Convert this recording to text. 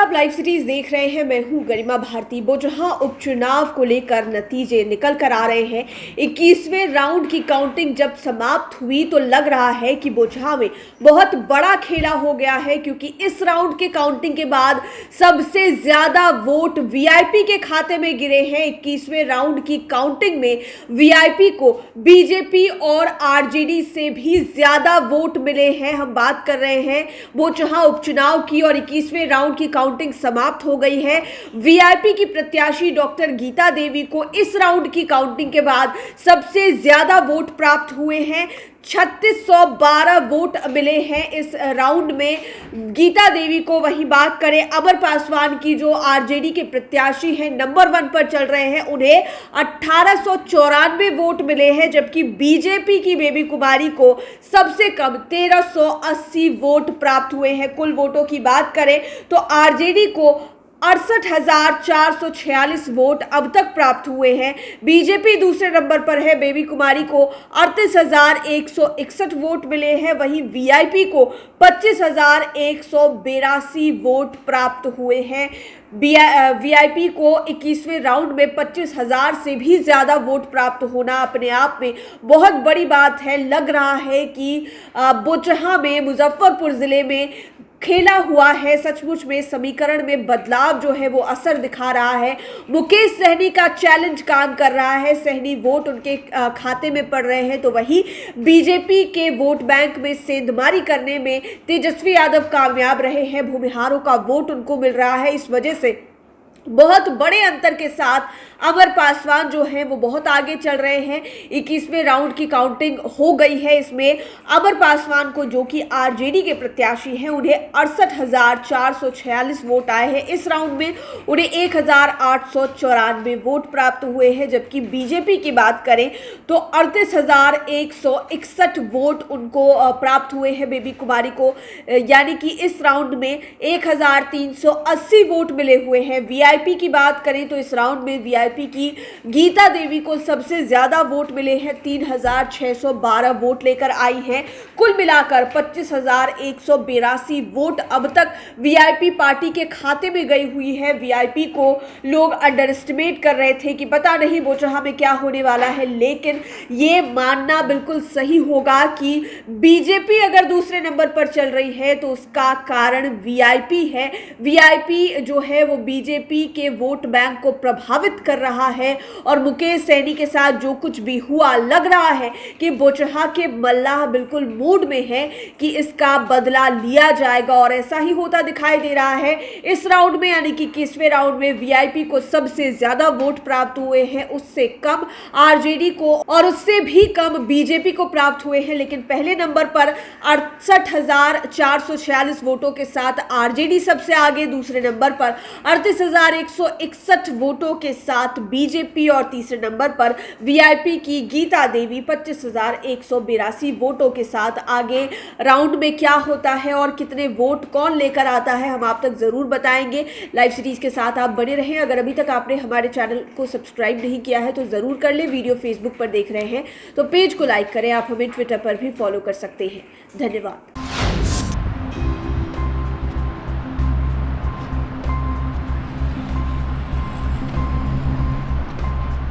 आप live cities देख रहे हैं। मैं हूं गरिमा भारती। बोचहां उपचुनाव को लेकर नतीजे निकल कर आ रहे हैं। 21वें राउंड की काउंटिंग जब समाप्त हुई तो लग रहा है कि बोचहां में बहुत बड़ा खेला हो गया है, क्योंकि इस राउंड के काउंटिंग के बाद सबसे ज्यादा वोट वीआईपी के खाते में गिरे हैं। 21वें राउंड की काउंटिंग में वीआईपी को बीजेपी और आरजेडी से भी ज्यादा वोट मिले हैं। हम बात कर रहे हैं बोचहां उपचुनाव की और 21वें राउंड की काउंटिंग समाप्त हो गई है। वीआईपी की प्रत्याशी डॉक्टर गीता देवी को इस राउंड की काउंटिंग के बाद सबसे ज्यादा वोट प्राप्त हुए हैं। 3612 वोट मिले हैं इस राउंड में गीता देवी को। वही बात करें अमर पासवान की, जो आरजेडी के प्रत्याशी हैं, नंबर 1 पर चल रहे हैं, उन्हें 1894 वोट मिले हैं, जबकि बीजेपी की बेबी कुमारी को सबसे कम 1380 वोट प्राप्त हुए हैं। कुल वोटों की बात करें तो आरजेडी को 68,446 वोट अब तक प्राप्त हुए हैं। बीजेपी दूसरे नंबर पर है, बेबी कुमारी को 38,161 वोट मिले हैं। वहीं वीआईपी को 25,182 वोट प्राप्त हुए हैं। वीआईपी को 21वें राउंड में 25,000 से भी ज़्यादा वोट प्राप्त होना अपने आप में बहुत बड़ी बात है। लग रहा है कि बोचहां में, मुजफ्फरपुर ज़िले में खेला हुआ है। सचमुच में समीकरण में बदलाव जो है वो असर दिखा रहा है। मुकेश सहनी का चैलेंज काम कर रहा है। सहनी वोट उनके खाते में पड़ रहे हैं, तो वही बीजेपी के वोट बैंक में सेंधमारी करने में तेजस्वी यादव कामयाब रहे हैं। भूमिहारों का वोट उनको मिल रहा है। इस वजह से बहुत बड़े अंतर के साथ अमर पासवान जो है वो बहुत आगे चल रहे हैं। 21वें राउंड की काउंटिंग हो गई है। इसमें अमर पासवान को, जो कि आरजेडी के प्रत्याशी हैं, उन्हें 68,446 वोट आए हैं। इस राउंड में उन्हें 1,894 वोट प्राप्त हुए हैं, जबकि बीजेपी की बात करें तो 38,161 वोट उनको प्राप्त हुए हैं बेबी कुमारी को, यानी कि इस राउंड में 1,380 वोट मिले हुए हैं। वीआईपी की बात करें तो इस राउंड में वीआईपी की गीता देवी को सबसे ज्यादा वोट मिले हैं। 3,612 वोट लेकर आई हैं। कुल मिलाकर 25,182 वोट अब तक वीआईपी पार्टी के खाते में गई हुई है। वीआईपी को लोग अंडर एस्टिमेट कर रहे थे कि पता नहीं बोचहां में क्या होने वाला है, लेकिन ये मानना बिल्कुल सही होगा कि बीजेपी अगर दूसरे नंबर पर चल रही है तो उसका कारण वीआईपी है। वीआईपी जो है वो बीजेपी के वोट बैंक को प्रभावित कर रहा है, और मुकेश सहनी के साथ जो कुछ भी हुआ, लग रहा है कि बोचहां के मल्लाह बिल्कुल मूड में है कि इसका बदला लिया जाएगा, और ऐसा ही होता दिखाई दे रहा है। इस राउंड में, यानी कि 21वें राउंड में वीआईपी को सबसे ज्यादा वोट प्राप्त हुए हैं, उससे कम आरजेडी को और उससे भी कम बीजेपी को प्राप्त हुए हैं। लेकिन पहले नंबर पर 68,446 वोटों के साथ आरजेडी सबसे आगे, दूसरे नंबर पर 38,161 वोटों के साथ बीजेपी और तीसरे नंबर पर वीआईपी की गीता देवी 25,182 वोटों के साथ आगे। राउंड में क्या होता है और कितने वोट कौन लेकर आता है, हम आप तक जरूर बताएंगे। लाइव सीरीज के साथ आप बने रहें। अगर अभी तक आपने हमारे चैनल को सब्सक्राइब नहीं किया है तो जरूर कर लें। वीडियो फेसबुक पर देख रहे हैं तो पेज को लाइक करें। आप हमें ट्विटर पर भी फॉलो कर सकते हैं। धन्यवाद।